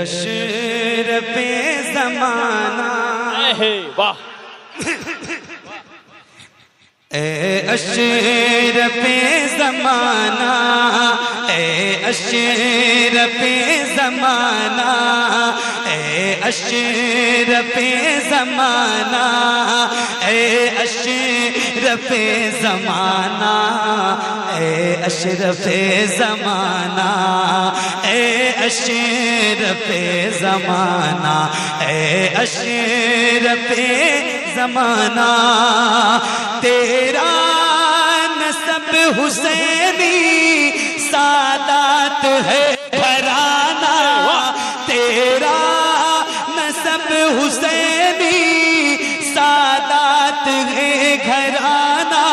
اشرف زمانہ واہ اے اشرف زمانہ اے اشرف زمانہ اے اشرف زمانہ اے اشرف زمانہ اے اشرف زمانہ اے اشرف زمانہ اے اشرف زمانہ تیرا نسب حسینی سادات ہے گھرانہ تیرا نسب حسینی سادات ہے گھرانہ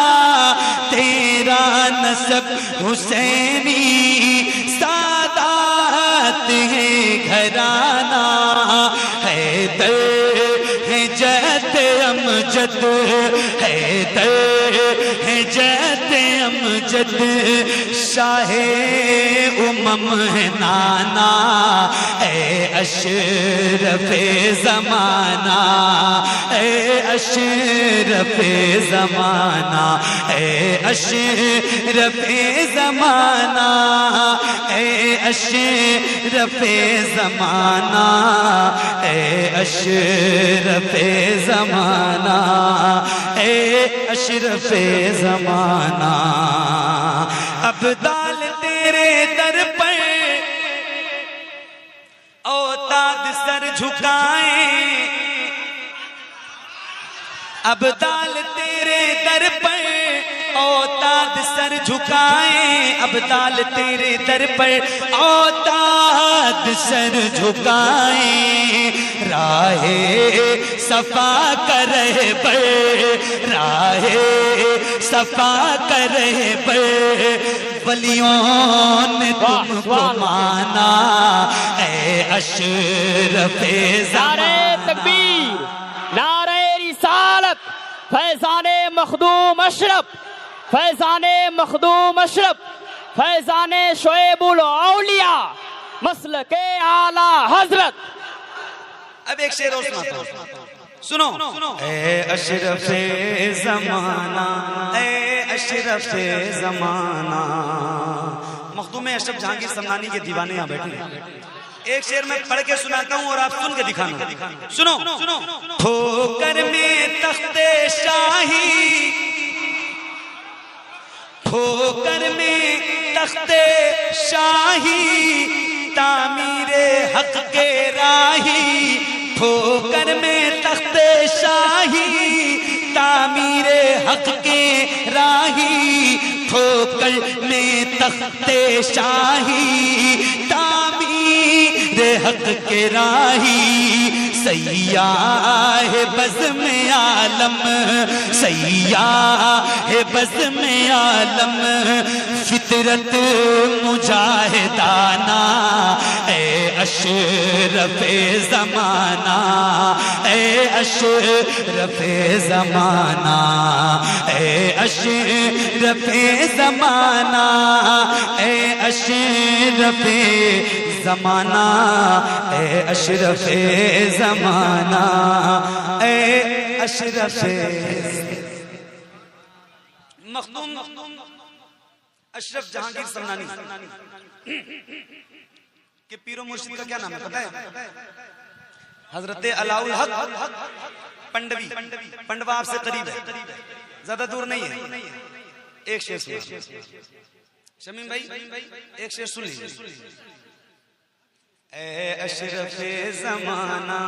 تیرا نسب حسینی سادات ہے گھرانہ حیدر ہے جد امجد حیدر ہے جد امجد شاہ امم ہے نانا اے اشرف زمانہ اے اشرف زمانہ اے اشرف زمانہ اے اشرف زمانہ اے اشرف زمانہ اے اشرف زمانہ ابدال تیرے در پر اوتاد سر جھکائیں ابدال تیرے در پر اوتاد سر جھکائیں ابدال تیرے در پر اوتاد سر جھکائیں راہ صفا کر رہبر راہ صفا کر رہبر ولیوں نے تم کو مانا اے اشرف نعرہ تکبیر نعرہ رسالت فیضان مخدوم اشرف فیضان مخدوم اشرف فیضان شعیب الاولیاء مسلک اعلیٰ حضرت اب ایک شعر اور سناتا ہوں سنو اے اشرف زمانہ اے اشرف زمانہ مخدوم اشرف جہانگیر سمنانی کے دیوانے یہاں بیٹھے ہیں ایک شعر میں پڑھ کے سناتا ہوں اور آپ سن کے دکھانا سنو ٹھوکر میں تخت شاہی ٹھوکر میں تخت شاہی تعمیر حق کے راہی ٹھوکر میں تخت شاہی تعمیر حق کے راہی ٹھوکر میں تخت شاہی تعمیر حق کے راہی سیاہ بزم عالم سیاہ بزم عالم فطرت مجاہدانہ اے اشرف زمانہ اے اشرف زمانہ اے اشرف زمانہ اے اشرف زمانہ اے اشرف زمانہ اے اشرف مخدوم اشرف جہانگیر سمنانی کہ پیر و مرشد کا کیا نام ہے پتہ ہے حضرت علاء الحق پنڈوی پنڈوا آپ سے قریب ہے زیادہ دور نہیں ہے ایک شعر سنو شمیم بھائی ایک شعر سن لیجیے اے اشرف زمانہ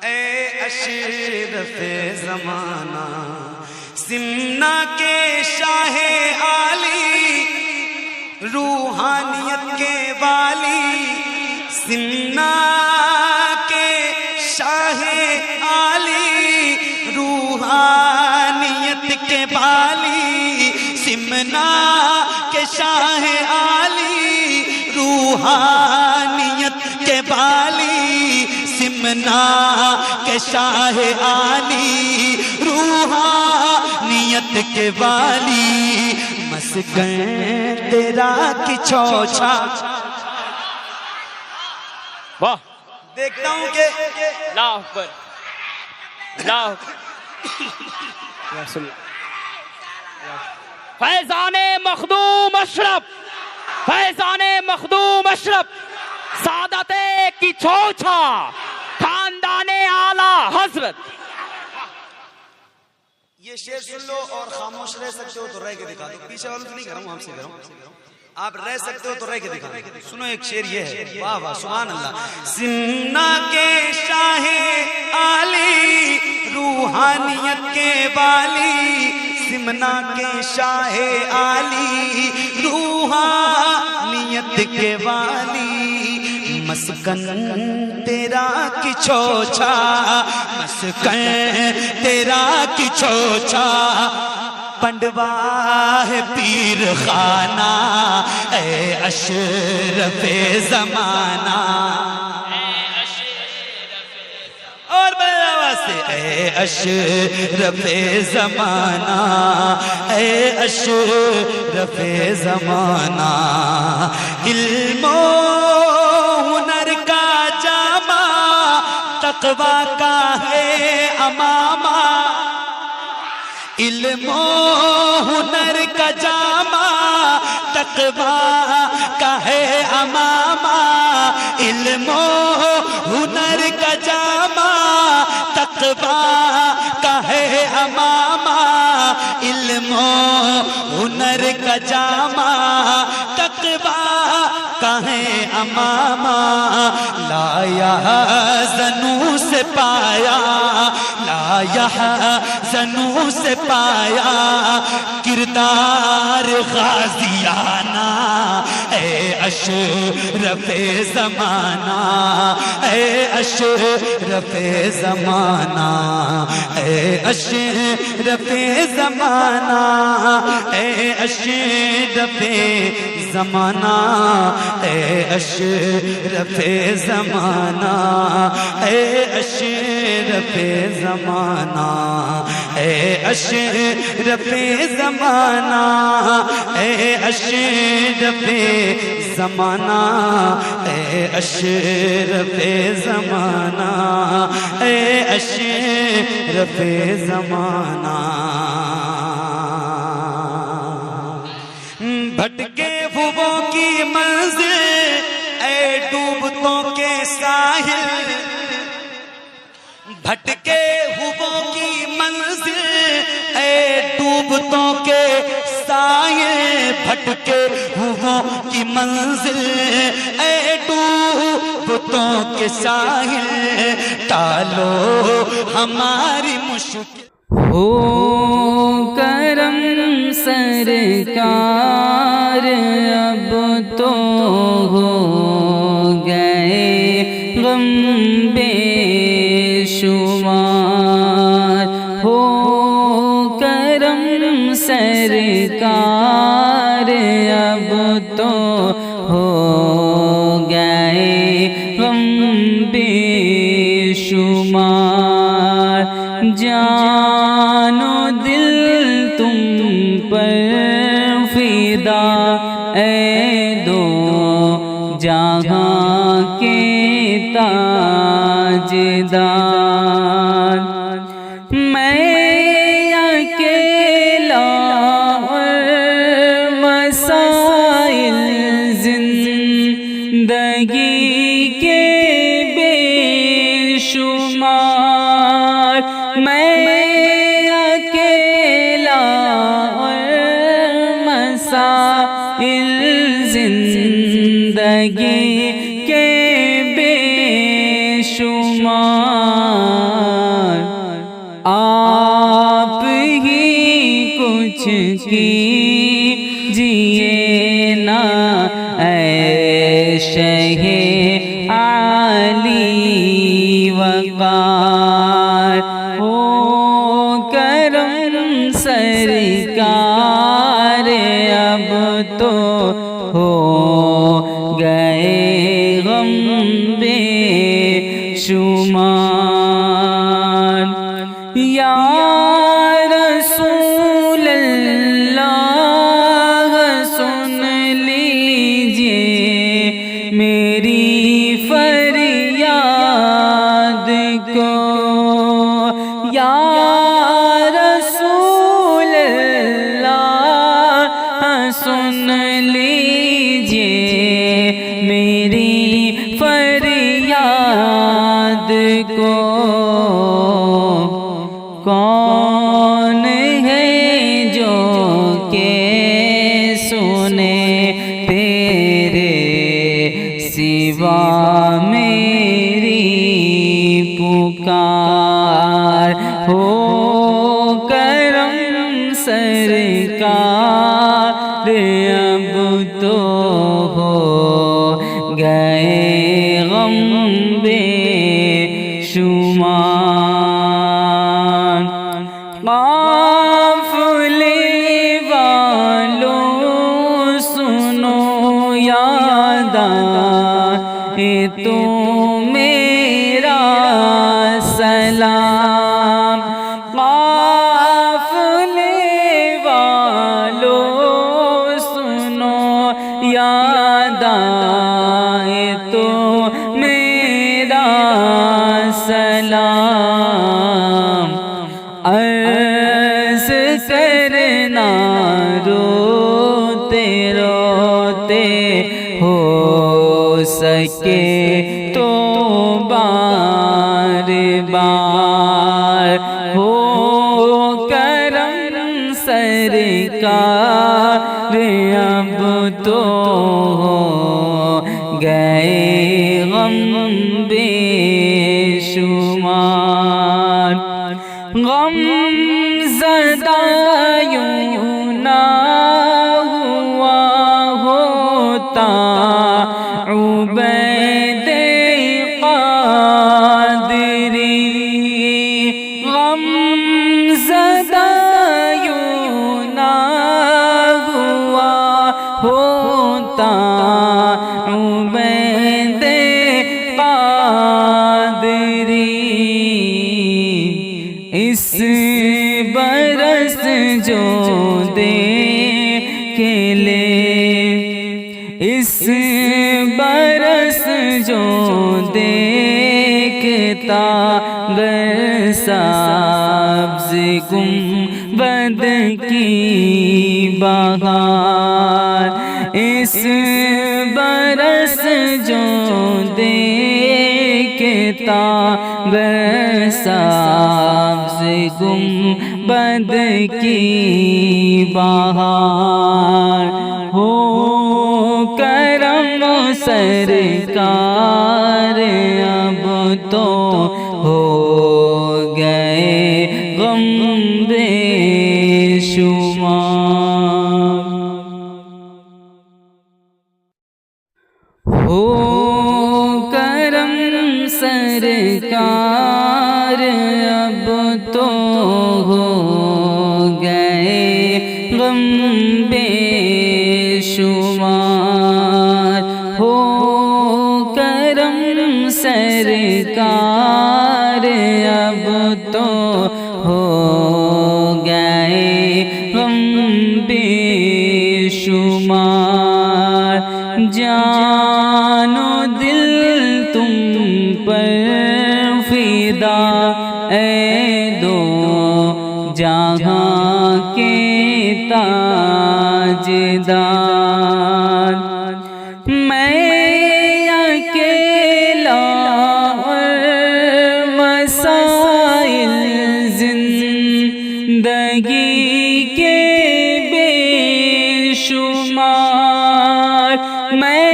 اے اشرف زمانہ سمنا کے شاہ عالی روحانیت کے والی سمنا کے شاہ عالی روحانیت کے والی سمنا کے شاہ عالی روحانیت کے والی سمنا کے شاہ عالی روحانیت کے والی مسکن تیرا کی چوچا واہ دیکھتا ہوں کہ اللہ اکبر اللہ اکبر فیضان مخدوم اشرف، فیضان مخدوم اشرف، سعادت کی چھوچھا، خاندان اعلی حضرت. یہ شعر سن لو اور خاموش رہ سکتے ہو تو رہ کے دکھا دو. پیچھے والوں تو نہیں کر رہا ہوں، آپ سے کر رہا ہوں. آپ رہ سکتے ہو تو رہ کے دکھا دو. سنو ایک شعر یہ ہے، واہ واہ سبحان اللہ. سمنا کے شاہ عالی روحانیت کے والی، سمنا کے شاہ عالی روحانیت کے والی، مسکن تیرا کی چھوچا، مسکن تیرا کی چھوچا، پنڈوا ہے پیر خانہ، اے اشرف زمانہ. اور بڑے آواز سے اے اشرف زمانہ، اے اشرف زمانہ. علم و ہنر کا جامع، تقویٰ کا ہے امامہ. علم و ہنر کا جامع، تقویٰ کا ہے امامہ. علم و ہنر کا جامع، تقویٰ کا ہے امامہ. علم و ہنر کا جامع، تقویٰ کا ہے امامہ. لا یحزنوں سے پایا، لا یحزنوں سے پایا کردار غازیانہ، اے اشرف زمانہ، اے اشرف زمانہ، اے اشرف زمانہ، اے اشرف زمانہ، اے اشرف زمانہ، اے اشرف زمانہ، اے اشرف زمانہ، اے اشرف زمانہ، اے اشرف زمانہ، اے اشرف زمانہ. بھٹکے پھوبوں کی منزل، اے ڈوبتوں کے ساحل، بھٹکے پھوبوں کی منزل، اے ڈوبتوں کے ساحل، بھٹکے پھوبوں کی منزل، اے ڈوبتوں کے ساحل، ٹالو ہماری مشکل. ہو کرم سرکار، اب تو ہو گئے غم بے شمار. ہو کرم سرکار، اب تو ہو گئے غم بے شمار. جان و دل تم پر فدا، اے دو جہاں کے تاجدار. میں اکیلا اور مسائل زندگی کے بے شمار. میں اکیلا اور مسائل زندگی کے بے شمار. آپ ہی کچھ کیجئے نا، اے شہ عالی وقار. ہو کرم سرکار، اب تو ہو گئے غم بے شمار. یا رسول اللہ سن لیجئے میری فریاد. فریاد کو کون ہے جو کہ سنے تیرے سوا میری پکار ہو کرم سرکار اب تو ہو گئے غم بے شمار قافلے والوں سنو یاد آئے تو میرا سلام قافلے والوں سنو یاد آئے تو میرا سلام عرض کرنا روتے روتے ہو سکے تو بار بار ہو کرم سرکار اب تو ہو گئے غم بے شمار غم زدہ یوں نہ ہوا ہوتا عبید قادری غم زدہ یوں نہ ہوا ہوتا عبید قادری اس برس جو دے کے لے اس برس جو دیکھتا گر سبز گنبد کی بہار اس برس جو دیکھتا گر سبز گنبد کی بہار ہو کرم سرکار اب تو ہو گئے غم بے شمار ہو کرم سرکار اب تو ہو گئے غم بے شمار ہو کرم سرکار اب تو ہو گئے غم بے شمار جان و دل تم پر فدا اے دو جہاں کے تاجدار میں اکیلا اور مسائل زندگی کے بے شمار میں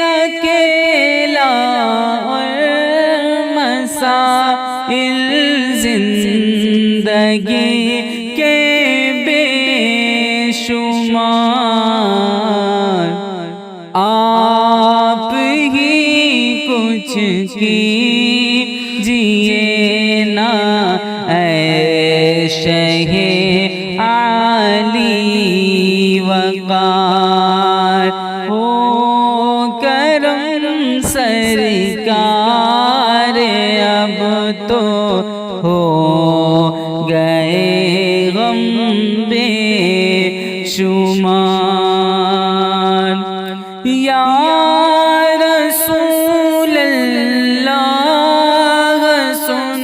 اکیلا اور مسائل زندگی کے بے شمار آپ ہی کچھ کیجئے نا اے شہ عالی وقار ہو کرم سرکار اب تو ہو گئے غم بے شمار یا رسول اللہ سن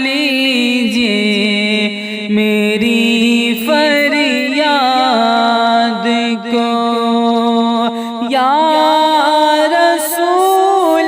لیجئے میری فریاد کو یا رسول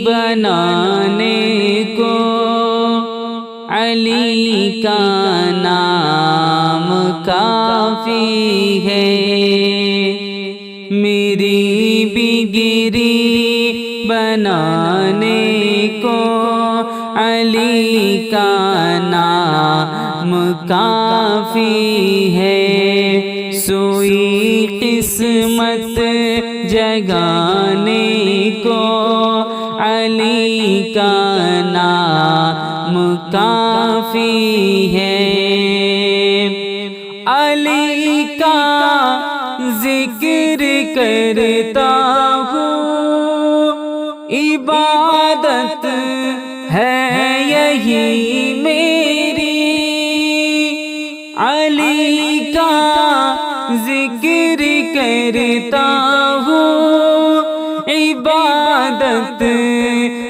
بنانے کو علی کا نام کافی ہے، میری بگری بنانے کو علی کا نام کافی ہے، سوئی قسمت جگانے کو علی کا نام کافی ہے، علی کا ذکر کرتا ہوں، عبادت ہے یہی میری، علی کا ذکر کرتا ہوں، عبادت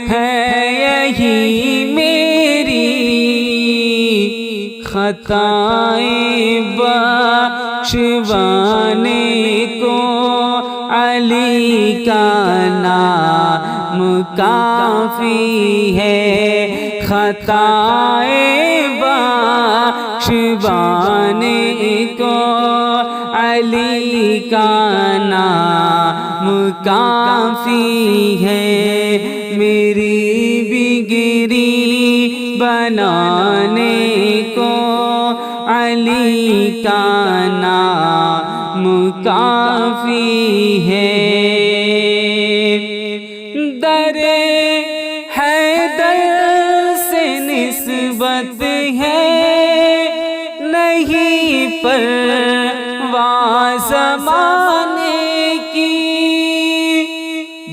ہے یہی میری، خطائیں بخشوانے کو علی کا نام کافی ہے، خطائیں بخشوانے کو علی کا نام کافی ہے، میری بگری بنانے کو علی کا نام کافی ہے، در حیدر سے نسبت ہے نہیں پرواہ زمانے کی،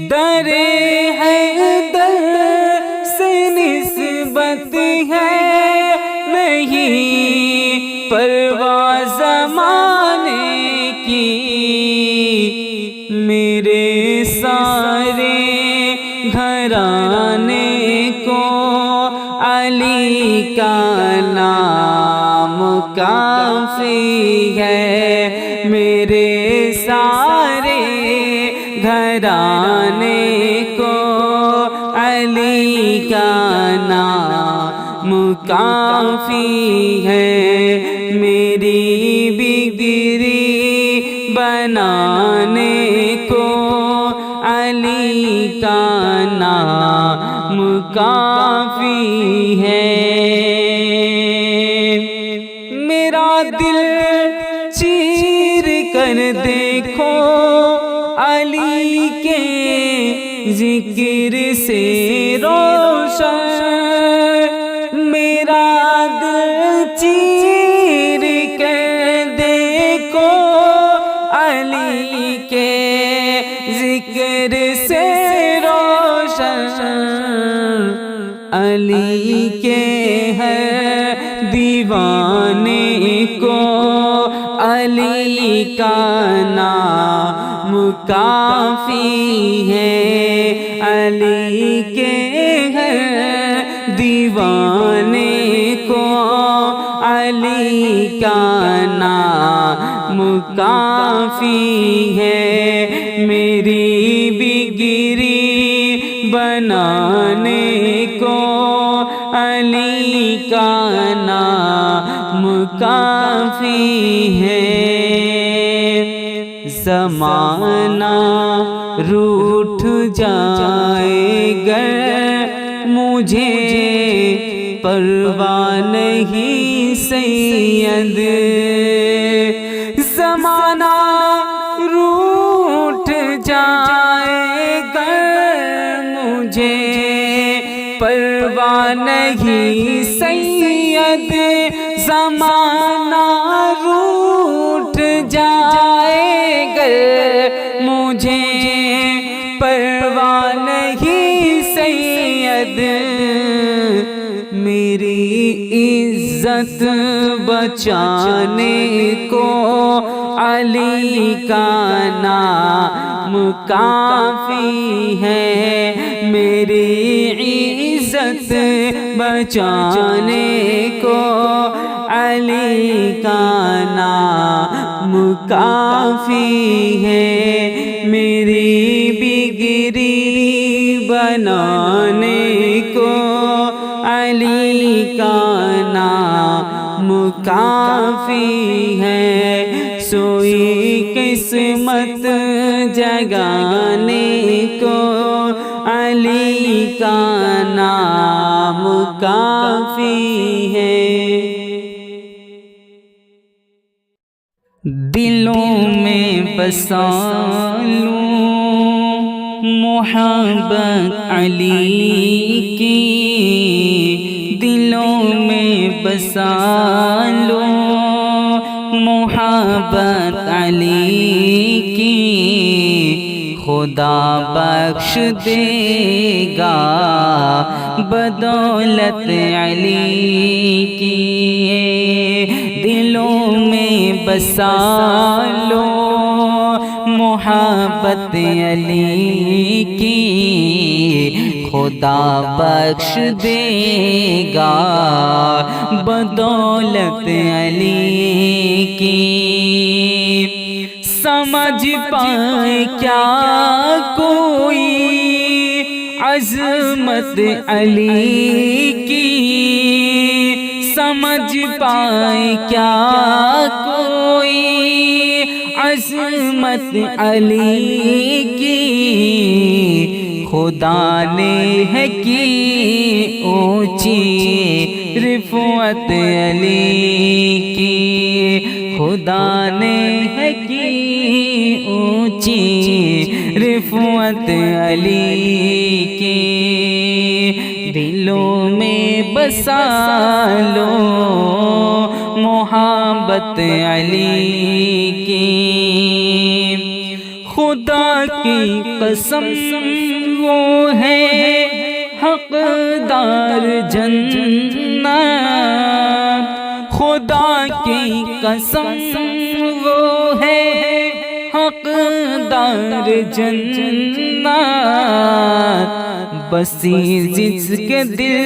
در حیدر سے نسبت ہے نہیں پرواہ زمانے کی، میرے سارے گھرانے کو علی کا نام کافی ہے، میرے سارے گھرانے کو علی کا نام کافی ہے، میری بگری بنانے کو علی کا نام کافی ہے، میرا دل چیر کر دیکھو علی کے ذکر سے روشن، میرا دل چیر کر دیکھو علی کے ذکر سے روشن، علی کے ہر دیوانے کو علی کا نام کافی ہے، علی کے ہر دیوانے کو علی کا نام کافی ہے، میری بگری بنانے کو علی کا نام کافی ہے، زمانہ روٹھ جائے گر مجھے پرواہ نہیں سید، زمانہ روٹھ جائے گر مجھے پرواہ نہیں سید، زمانہ روٹھ جائے گر مجھے پرواہ نہیں سید، میری عزت بچانے کو علی کا نام کافی ہے، میری عزت بچانے کو علی کا نام کافی ہے، میری بگری بنانے کو علی کا نام کافی ہے، سوئی قسمت جگانے کو علی کا نام کافی ہے۔ دلوں میں بسا لوں محبت علی کی، دلوں میں بسا لوں محبت علی کی، خدا بخش دے گا بدولت علی کی، دلوں میں بسا لو محبت علی کی، خدا بخش دے گا بدولت علی کی، سمجھ پائے کیا کوئی عظمت علی کی، سمجھ پائے کیا کوئی عظمت علی کی، خدا نے ہے کی اونچی رفعت علی کی، خدا نے ہے کی اونچی رفعت علی کی، دلوں میں بسا لو محبت علی کی، خدا کی قسم وہ ہے حقدار جنت، خدا کی قسم وہ ہے حقدار جنت، بسی جس کے دل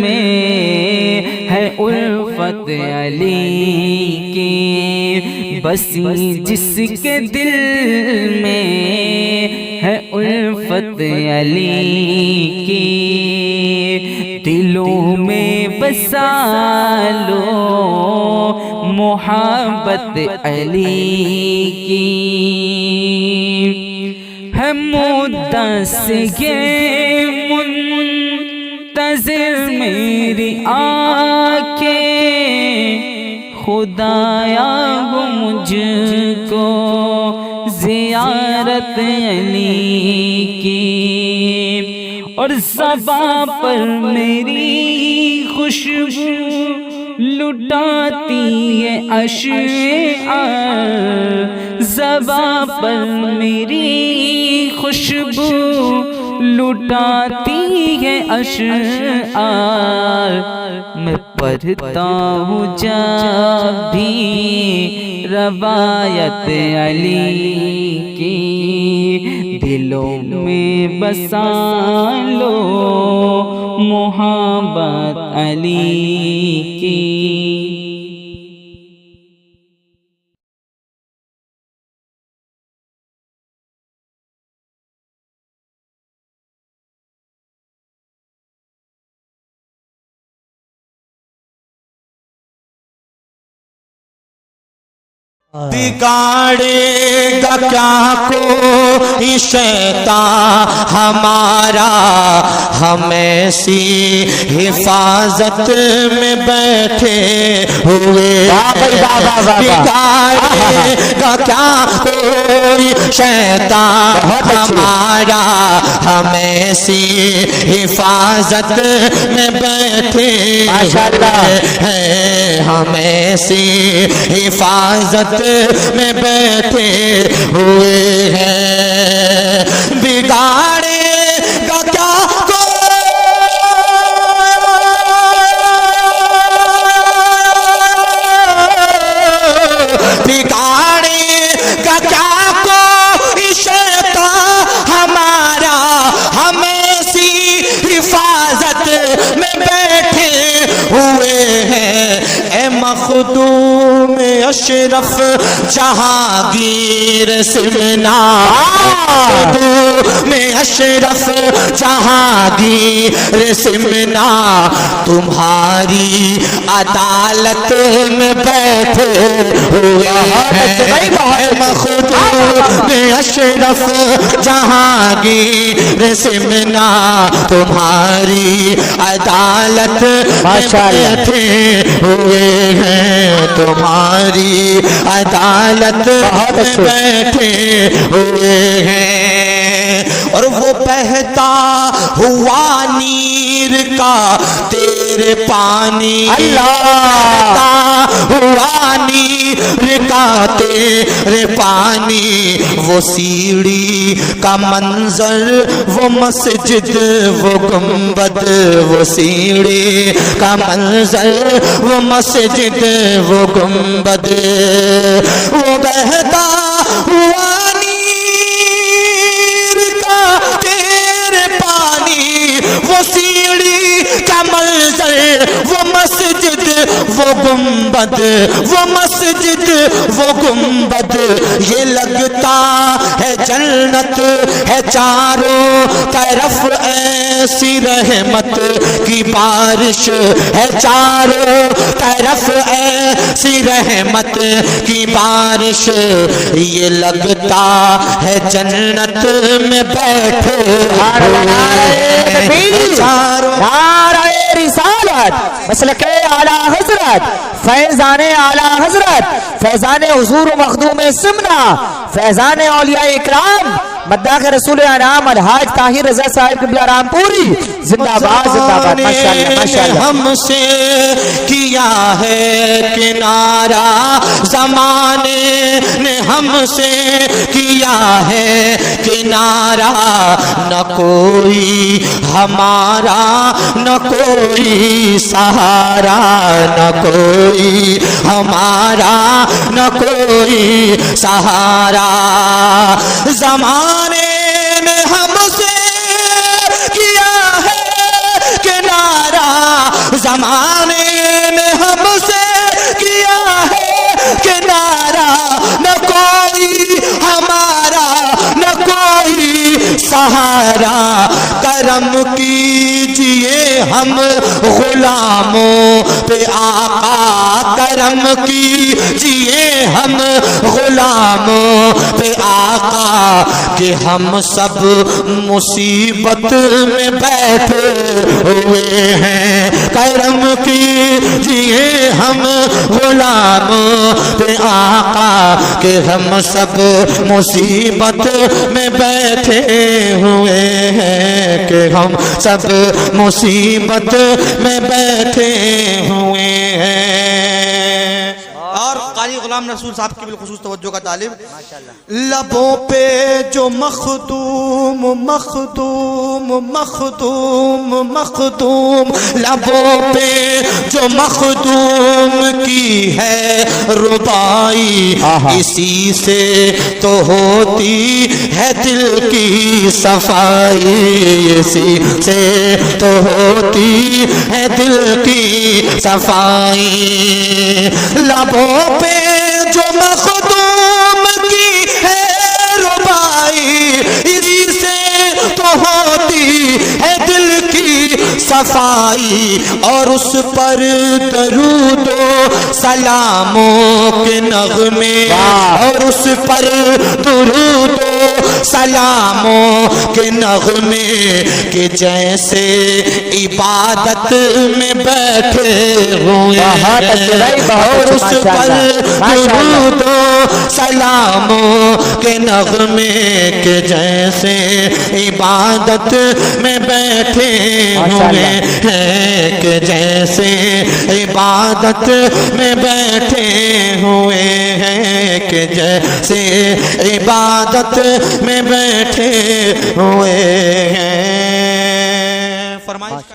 میں ہے الفت علی کی، بسی جس کے دل میں ہے الفت علی کی، دلوں میں بسا لو محبت علی کی، ہے مدت یہ منتظر میری آنکھیں، خدایا ہو مجھ کو زیارت علی کی، اور زباں پر میری خوشبو لٹاتی ہے اشعار، زباں پر میری خوشبو لٹاتی ہے اشعار، میں پڑھتا ہوں جب بھی روایت علی کی، دلوں میں بسا لو محبت علی کی۔ بگاڑے گا کیا کوئی شیطان ہمارا، ہم ایسی حفاظت میں بیٹھے ہوئے، بگاڑے گا کیا کوئی شیطان ہمارا، ہم ایسی حفاظت میں بیٹھے ہیں، ہم ایسی حفاظت میں بیٹھے ہوئے ہیں، بگاڑے گا کیا بگاڑے گا کیا کوئی شیطان ہمارا، ہم ایسی حفاظت میں بیٹھے ہوئے ہیں اے مخدوم اشرف جہانگیر سمنا مخدوم اشرف جہانگیر سمنا تمہاری عدالت میں بیٹھے ہوئے ہیں اے مخدوم اشرف جہانگیر سمنا تمہاری عدالت میں بیٹھے ہوئے ہیں تمہاری عدالت میں بیٹھے ہوئے ہیں اور وہ بہتا ہوا نیر کا تیرے پانی بہتا ہوا نیر کا تیرے پانی وہ سیڑھی کا منظر وہ مسجد وہ گنبد وہ سیڑھی کا منظر وہ مسجد وہ گنبد وہ بہتا ہوا نیر کا تیرے پانی وہ سیڑھی کا منظر وہ مسجد وہ گنبد وہ مسجد وہ گنبد یہ لگتا ہے جنت ہے چاروں طرف ایسی رحمت کی بارش ہے چاروں طرف ایسی رحمت کی بارش یہ لگتا ہے جنت میں بیٹھے نعرہ رسالت مسلک اعلی حضرت فیضان اعلی حضرت فیضان حضور و مخدوم سمنا فیضان اولیاء اکرام مداح رسول انعام الحاج طاہر رضا صاحب قبلہ رام پوری زندہ باد ماشاءاللہ ماشاءاللہ ہم سے کیا ہے کنارہ زمانے نے ہم سے کیا ہے کنارہ نہ کوئی ہمارا نہ کوئی سہارا نہ کوئی ہمارا نہ کوئی سہارا زمانے نے ہم سے کیا ہے کنارہ زمانے نے ہم سے کیا ہے کنارہ نہ کوئی ہمارا نہ کوئی سہارا کرم کیجئے ہم غلاموں پہ آقا کرم کیجئے ہم غلاموں پہ آقا کہ ہم سب مصیبت میں بیٹھے ہوئے ہیں کرم کیجئے ہم غلاموں پہ آقا کہ ہم سب مصیبت میں بیٹھے ہوئے ہیں کہ ہم سب مصیبت میں بیٹھے ہوئے ہیں اور قاری غلام رسول صاحب کی بالخصوص توجہ کا طالب لبوں پہ جو مخدوم مخدوم مخدوم مخدوم لبوں پہ جو مخدوم کی ہے ربائی اسی سے تو ہوتی ہے دل کی صفائی اسی سے تو ہوتی ہے دل کی صفائی لبوں پہ جو مخدوم کی ہے ربائی اسی سے تو ہوتی ہے دل کی صفائی اور اس پر درود و سلاموں کے نغمے اور اس پر درود و سلاموں کے نغمے کہ جیسے عبادت میں بیٹھے ہوئے ہیں اور اس پر درود و سلاموں کے نغمے کہ جیسے عبادت میں بیٹھے ہوئے ہیں کہ جیسے عبادت میں بیٹھے ہوئے ہیں کہ جیسے عبادت میں بیٹھے ہوئے ہیں فرمائش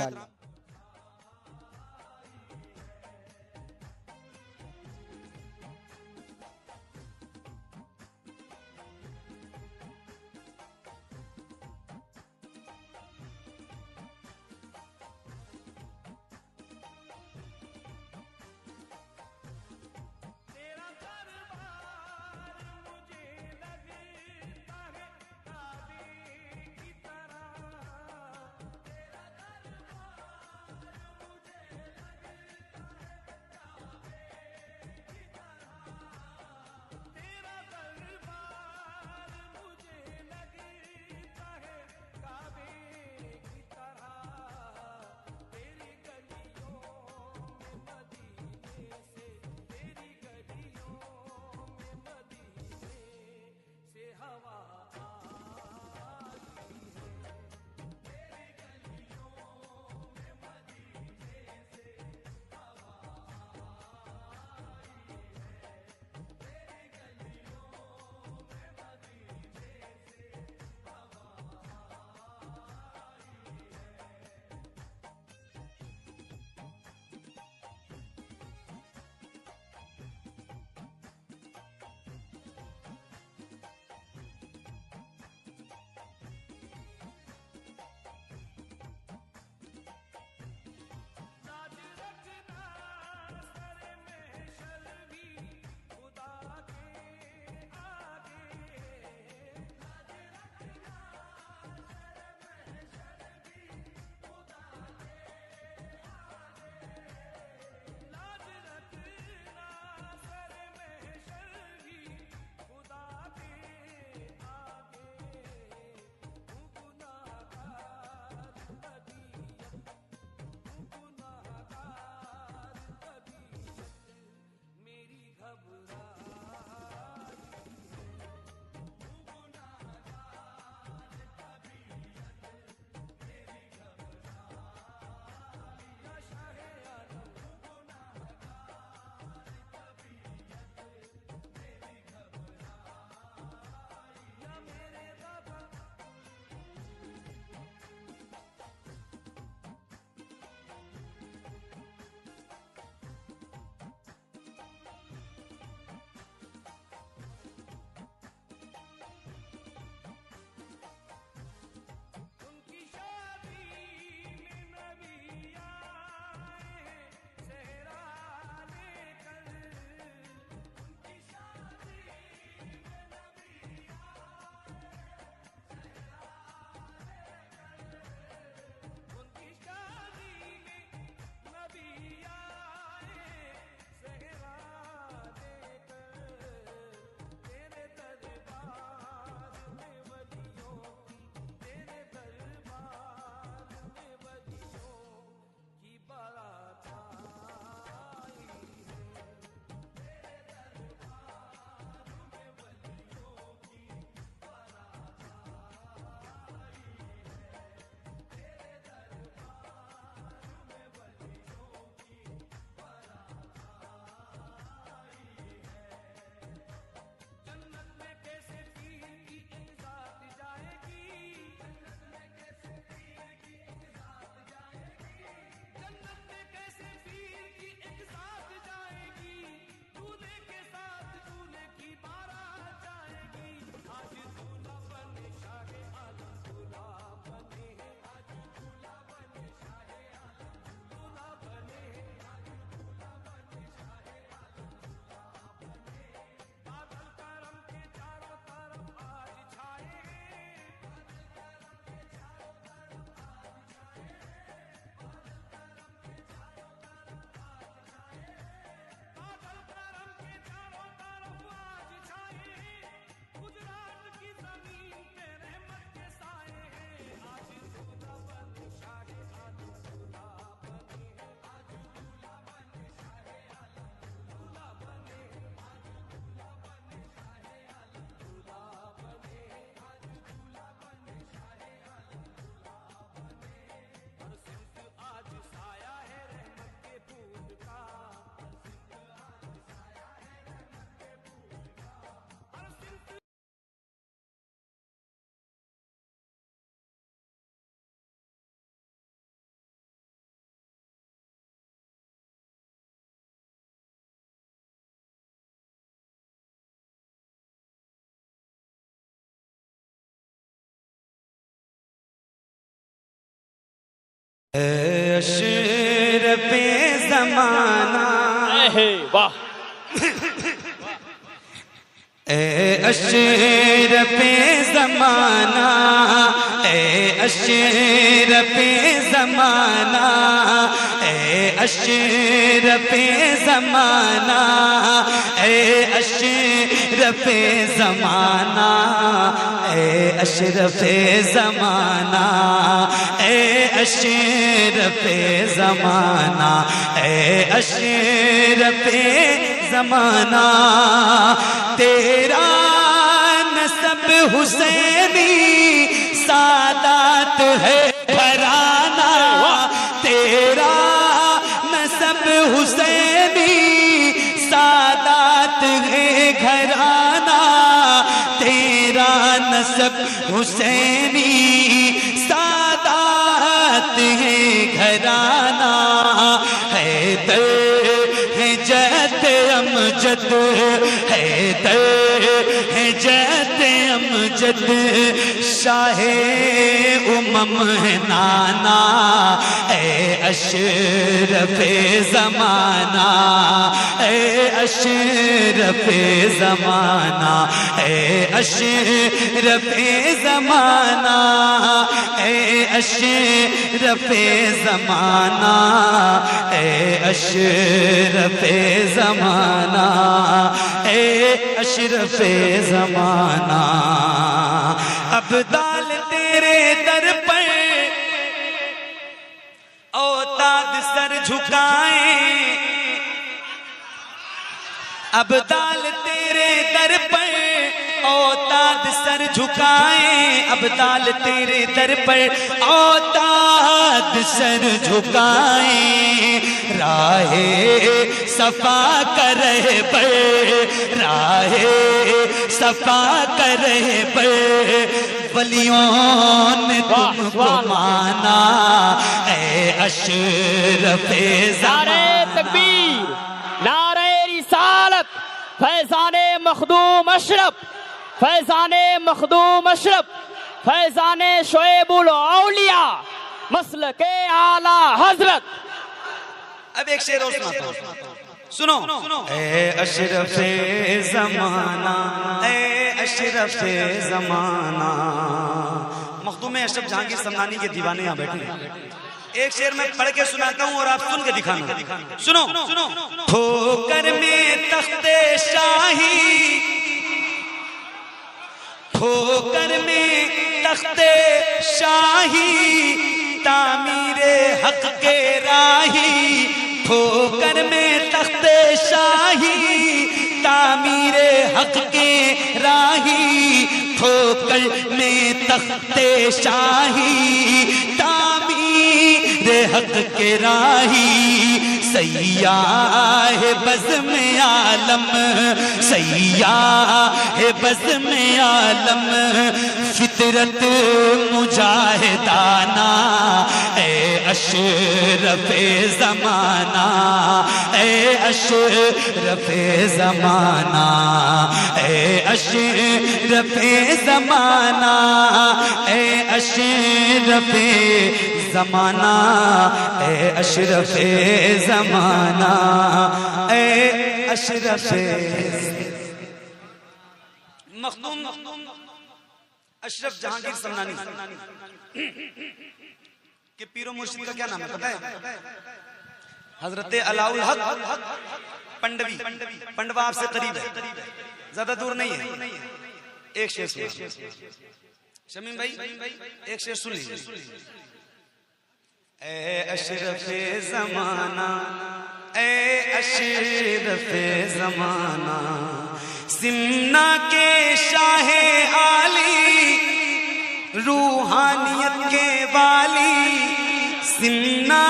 اے اشرف زمانہ واہ اے اشرف زمانہ اے اشرف زمانہ اے اشرف زمانہ اے اشرف زمانہ اے اشرف زمانہ اے اشرف زمانہ اے اشرف زمانہ تیرا نسب حسینی سادات ہے گھرانہ تیرا نسب حسینی سادات ہے گھرانہ تیرا نسب حسینی سادات ہے گھرانہ حیدر ہے جد امجد حیدر ہے جد امجد شاہ ہے نانا اے اشرف زمانہ اے اشرف زمانہ اے اشرف زمانہ اے اشرف زمانہ اے اشرف زمانہ اے اشرف زمانہ ابدال تیرے در پر اوتاد سر جھکائیں ابدال تیرے در پر اوتاد سر جھکائیں ابدال تیرے در پر اوتاد سر جھکائیں راہ صفا کرے پر راہ صفا کرے پر ولیوں نے تم کو مانا اے اشرف نعرہ تکبیر نعرہ رسالت فیضان مخدوم اشرف فیضان مخدوم اشرف فیضان شعیب الاولیاء مسلک اعلی حضرت اب ایک شعر اور سناتا ہوں سنو اے اشرف زمانہ اے اشرف زمانہ مخدوم اشرف جہانگیر سمنانی کے دیوانے یہاں بیٹھے ہیں ایک شعر میں پڑھ کے سناتا ہوں اور آپ سن کے دکھانا سنو ٹھوکر میں تخت شاہی ٹھوکر میں تخت شاہی تعمیر حق کے راہی ٹھوکر میں تخت شاہی تعمیر حق کے راہی ٹھوکر میں تخت شاہی تعمیر حق کے راہی سیاہ بزم عالم سیاہ بزم عالم فطرت مجاہدانہ اے اشرف زمانہ اے اشرف زمانہ اے اشرف زمانہ اے اشرف زمانہ اے اشرف زمانہ اے اشرف مخدوم اشرف جہانگیر سمنانی کہ پیر و مرشد کا کیا نام ہے پتہ ہے حضرت علاء الحق پنڈوی پنڈوا آپ سے قریب ہے زیادہ دور نہیں ہے ایک شعر سنیں شمیم بھائی ایک شعر سن لیجیے اے اشرف زمانہ اے اشرف زمانہ سمنا کے شاہ عالی روحانیت کے والی سمنا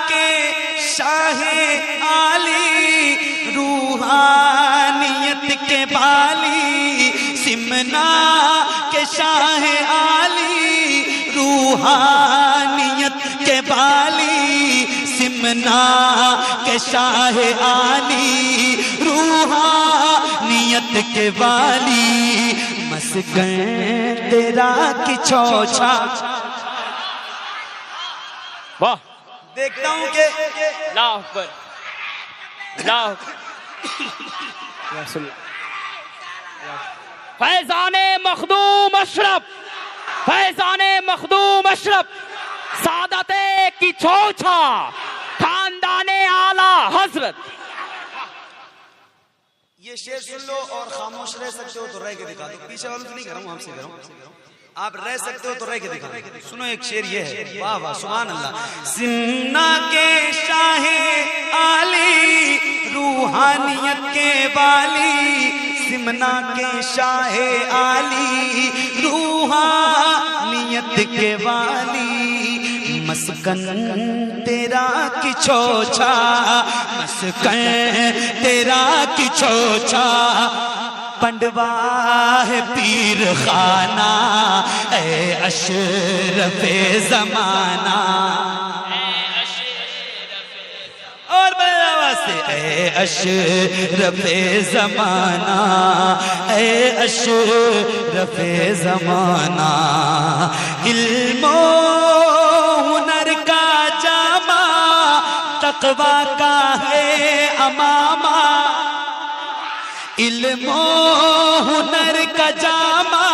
کے شاہ عالی روحانیت کے والی سمنا کے شاہ عالی روحانیت کے والی سمنا کے شاہ عالی روحانیت کے والی مسکن تیرا کی چھوچا واہ دیکھتا ہوں کہ اللہ اکبر اللہ اکبر فیضان مخدوم اشرف فیضان مخدوم اشرف سعادت کی چھوچھا خاندان اعلی حضرت. یہ شعر سن لو اور خاموش رہ سکتے ہو تو رہ کے دکھا دو. پیچھے والوں سے نہیں کر رہا ہوں، آپ سے کر رہا ہوں. آپ رہ سکتے ہو تو رہ کے دکھا دو. سنو ایک شعر یہ ہے، واہ واہ سبحان اللہ. سمنا کے شاہ عالی روحانیت کے والی، سمنا کے شاہ عالی روحانیت کے والی، مسکن تیرا کی چھوچا مسکن تیرا کی چھوچا، پنڈوا ہے پیر خانہ اے اشرف زمانہ، اور بڑے آواز سے اے اشرف زمانہ اے اشرف زمانہ، علم و ہنر کا جامع تقویٰ کا ہے امامہ، علم و ہنر کا جامع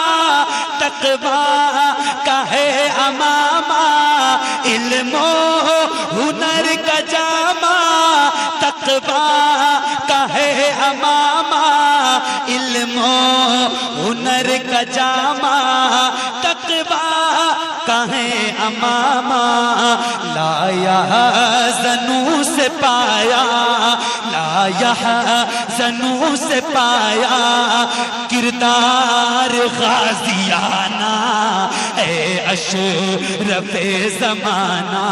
تقویٰ کا ہے امامہ، علم و ہنر کا جامع تقویٰ کا ہے امامہ، علم و ہنر کا جامع تقویٰ کا ہے امامہ، لا یحزنوں سے پایا لا یحزنوں سے پایا کردار غازیانہ اے اشرف زمانہ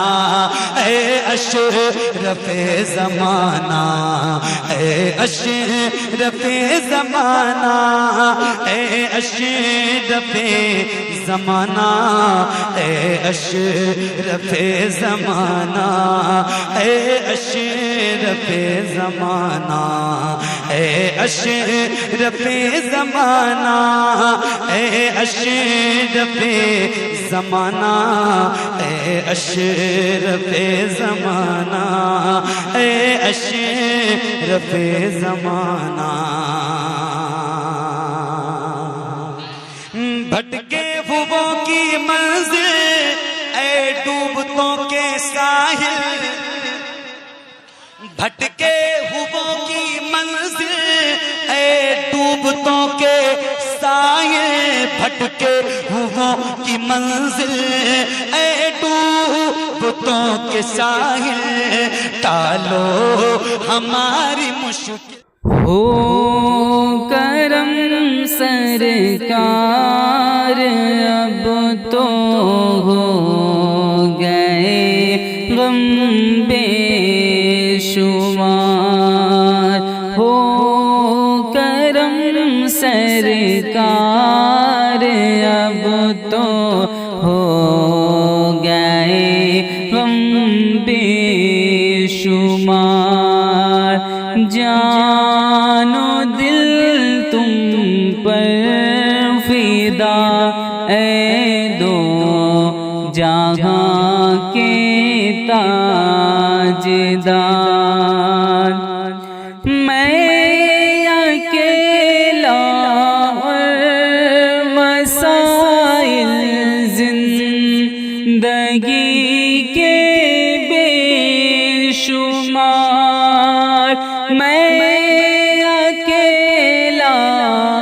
اے اشرف زمانہ اے اشرف زمانہ اے اشرف زمانہ اے اشرف زمانہ اے اشرف زمانہ اے اشرف زمانہ اے اشرف زمانہ اے اشرف زمانہ اے اشرف زمانہ، بھٹکے پھوبوں کی منزل اے ڈوبتوں کے ساحل، بھٹکے پھوبوں کی منزل اے ڈوبتوں کے ساحل، بھٹکے پھوبوں کی منزل اے ڈوبتوں کے ساحل، ٹالو ہماری مشکل. ہو کرم سرکار اب تو ہو گئے غم بے شمار، ہو کرم سرکار اب تو ہو گئے غم بے شمار، جان و دل تم پر فدا اے دو جہاں کے تاجدار، میں اکیلا اور مسائل زندگی کے بے شمار، میں اکیلا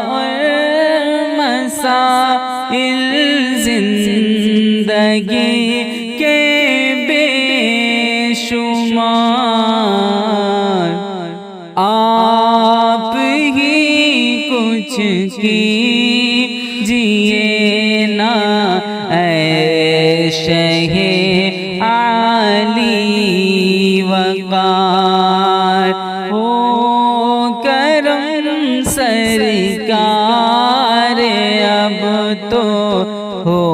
اور مسائل زندگی کے بے شمار، آپ ہی کچھ کیجئے نا اے شہ عالی وقار، ہو کرم سرکار اب تو ہو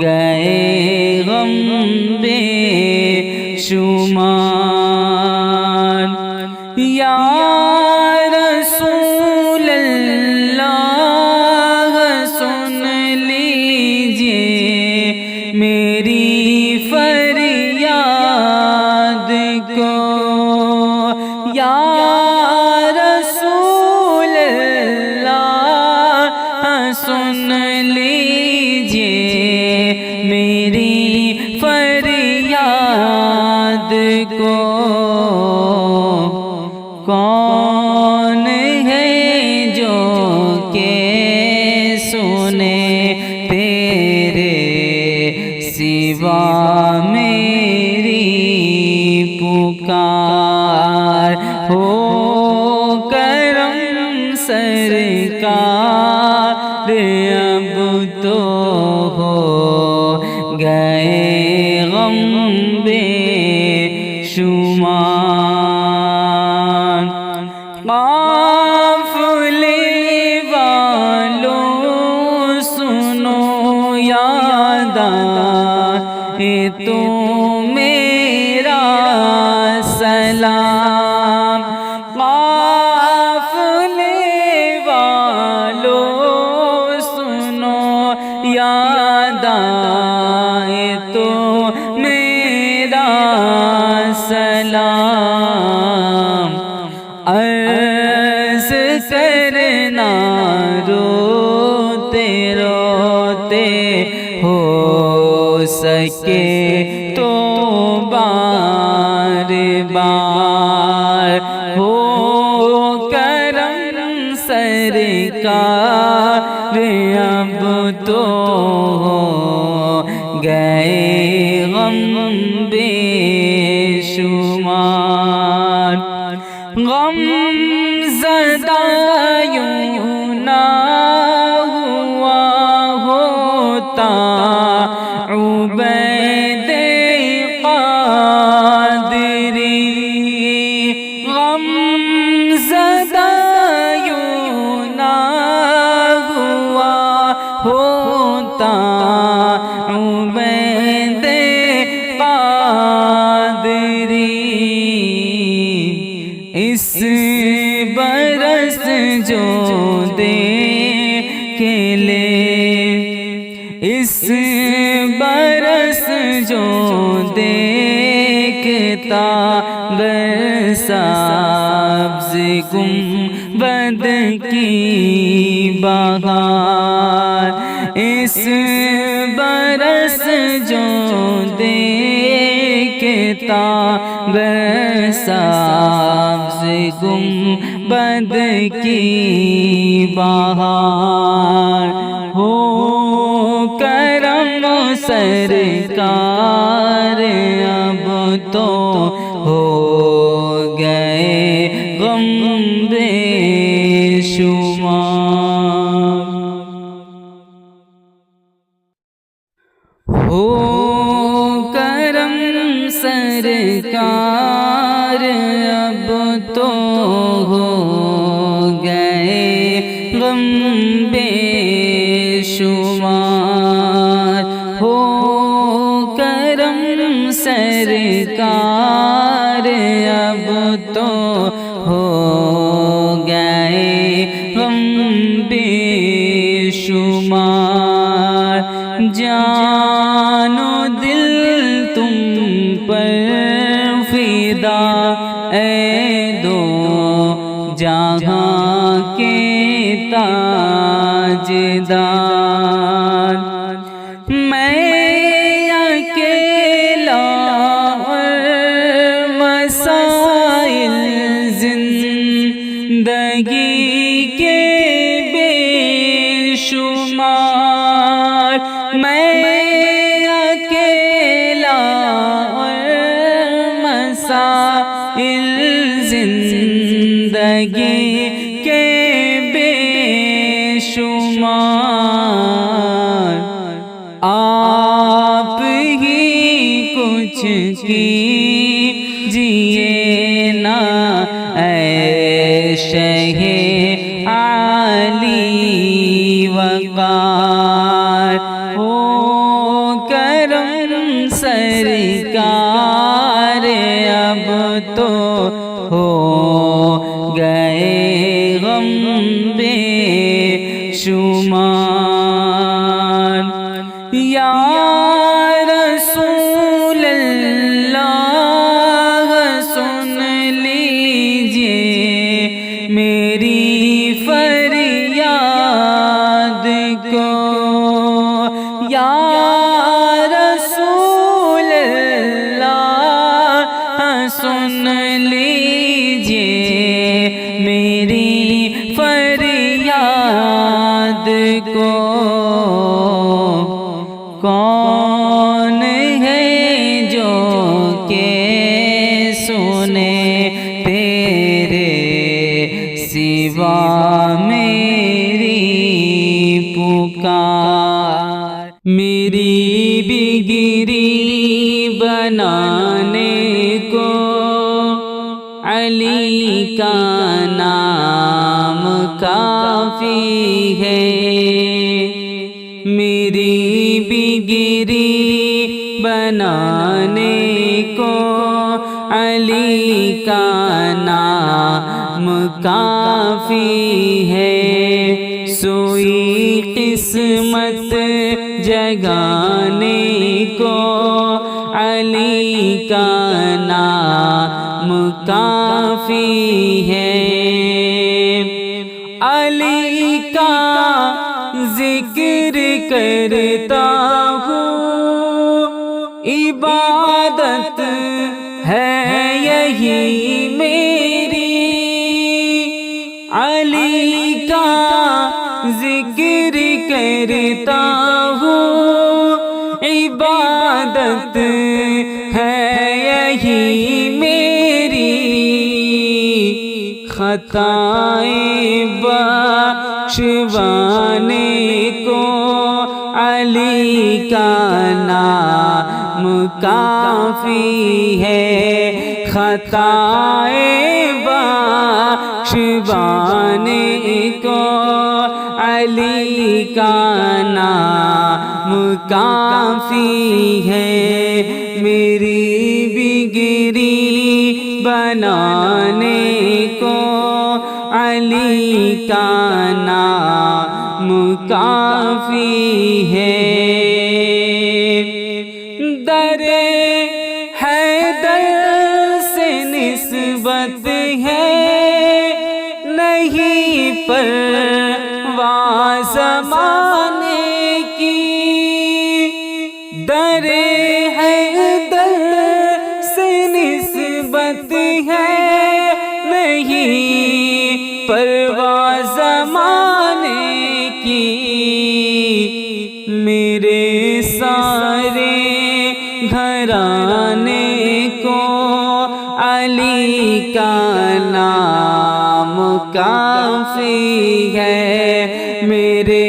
گئے غم بے شمار، یا رسول اللہ سن لیجئے میری فریاد غم بے شمار قافلے والوں سنو یاد آئے تو میرا سلام قافلے والوں سنو یاد آئے تو میرا سلام عرض کرنا روتے روتے ہو سکے تو بار بار ہو کرم سرکار اب تو ہو گئے غم بے شمار غم زدہ یوں نہ ہوا ہوتا عبید قادری غم زدہ یوں نہ ہوا ہوتا عبید قادری اس برس جو دے کے لے اس برس جو دیکھتا برسابز گنبد کی بہار اس برس جو دیکھتا برسابز گنبد کی بہار ہو کرم سرکار اب تو ہو گئے غم بے شمار ہو کرم سرکار اب تو ہو گئے غم بے شمار ہو کرم سرکار اب تو ہو گئے غم بے شمار جان و دل تم پر فدا اے دو جہاں کے تاجدار میں اکیلا اور مسائل زندگی کے بے شمار میں اکیلا اور مسائل زندگی کے بے شمار آپ ہی کچھ کیجئے نا اے شہ عالی وقار ہو کرم سرکار اب تو ہو گئے غم بے شمار یا رسول اللہ سن لیجئے میری فریاد کو یا رسول اللہ سن لیجئے بنانے کو علی کا نام کافی ہے، میری بگری بنانے کو علی کا نام کافی ہے، سوئی قسمت جگانے کو علی کا نام کافی ہے، علی کا ذکر کرتا ہوں، عبادت ہے یہی میری، علی کا ذکر کرتا ہوں، عبادت ہے یہی میری، خطائیں بخشوانے کو علی کا نام کافی ہے، خطائیں بخشوانے کو علی کا نام کافی ہے، میری بگری بنانے کو علی کا نام کافی ہے، در حیدر سے نسبت ہے نہیں پرواہ زمانے کی، در حیدر سے نسبت ہے نہیں پرواہ زمانے کی، میرے سارے گھرانے کو علی کا نام کافی ہے، میرے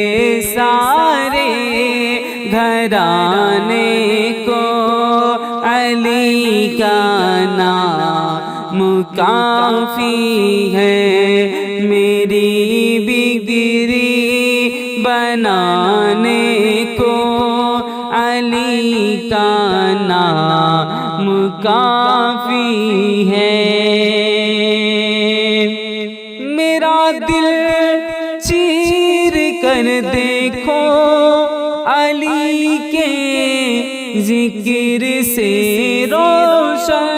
سارے گھرانے کو علی کا نام کافی ہے، میری بگری بنانے کو علی کا نام کافی ہے، میرا دل چیر کر دیکھو علی کے ذکر سے روشن،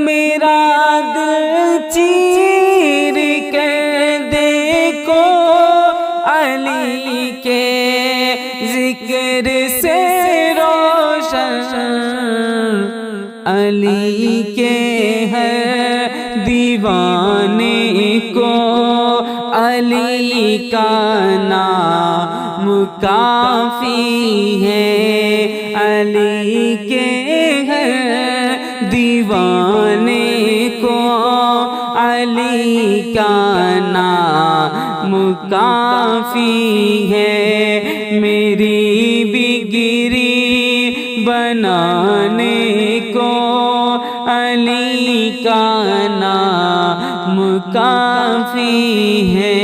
میرا دل چیر کر دیکھو علی کے ذکر سے روشن، علی کے ہر دیوانے کو علی کا نام کافی ہے، علی کے ہر دیوانے کو علی کا نام کافی ہے، میری بگری بنانے کو علی کا نام کافی ہے،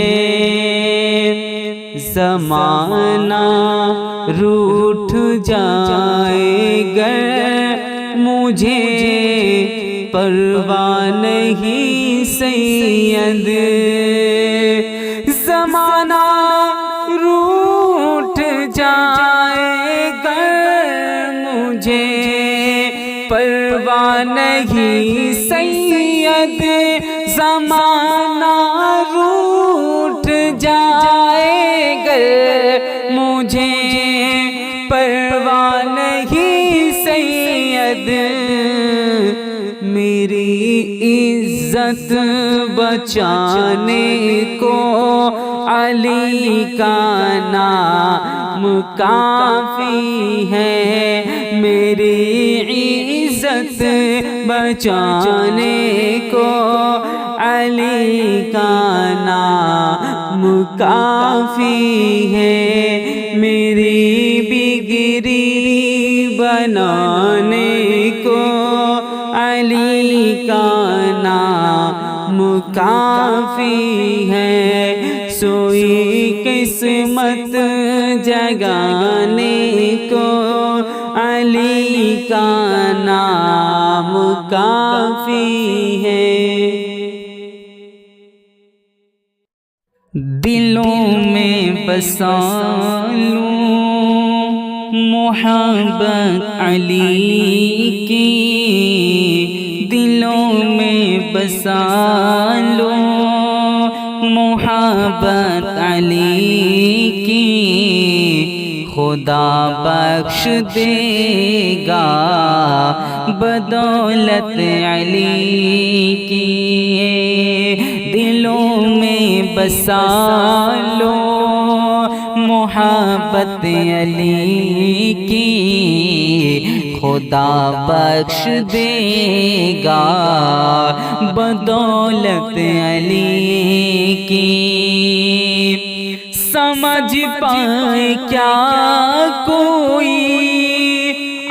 زمانہ روٹھ جائے گر مجھے پرواہ نہیں سید، زمانہ روٹھ جائے گر مجھے پرواہ نہیں سید، زمانہ روٹھ جائے گر مجھے پرواہ نہیں سید، میری عزت بچانے کو علی کا نام کافی ہے، میری عزت بچانے کو علی کا نام کافی ہے، میری بگری بنانے کو علی کا نام کافی ہے، سوئی قسمت جگانے کو علی کا نام کافی ہے۔ دلوں میں بسا لوں محبت علی کی، دلوں میں بسا لوں محبت علی کی، خدا بخش دے گا بدولت علی کی، دلوں میں بسا لو محبت علی کی، خدا بخش دے گا بدولت علی کی، سمجھ پائے کیا کوئی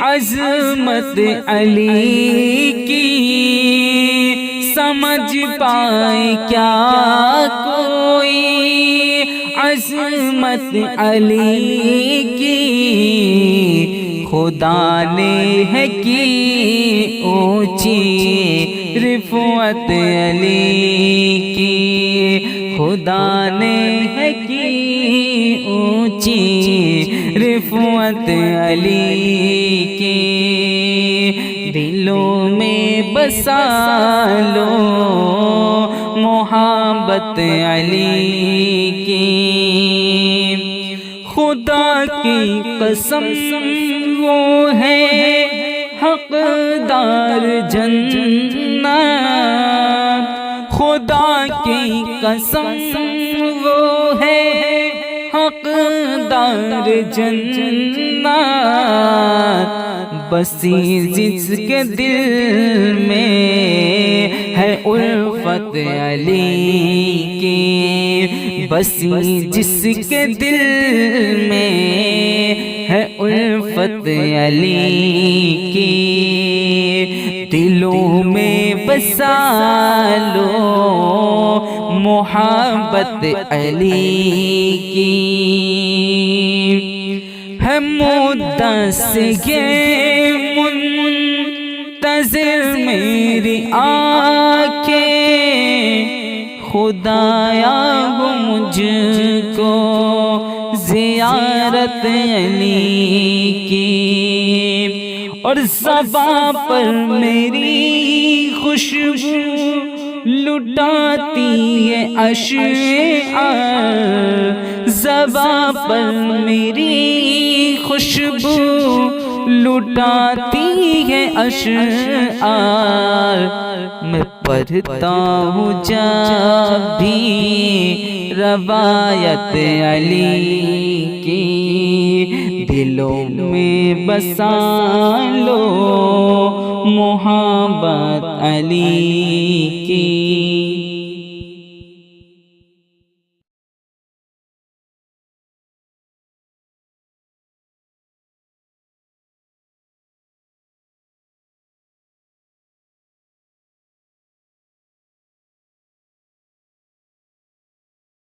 عظمت علی کی، سمجھ پائے کیا کوئی عظمت علی کی، خدا نے ہے کی اونچی رفعت علی کی، خدا نے ہے کی اونچی رفعت علی کی، دلوں میں بسا لو محبت علی کی، خدا کی قسم وہ ہے حقدار جنت، خدا کی قسم وہ ہے حقدار جنت، بسی جس کے دل میں ہے الفت علی کی، بسی جس کے دل میں ہے الفت علی کی، دلوں میں بسا لو محبت علی کی، ہے مدت سے یہ منتظر میری آنکھیں، خدایا ہو مجھ کو زیارت علی کی، اور زباں پر میری خوشبو لٹاتی ہے اشعار، زباں پر میری خوشبو لٹاتی ہے اشعار، میں پڑھتا ہوں جب بھی روایت علی کی، دلوں میں بسا لو محبت علی کی۔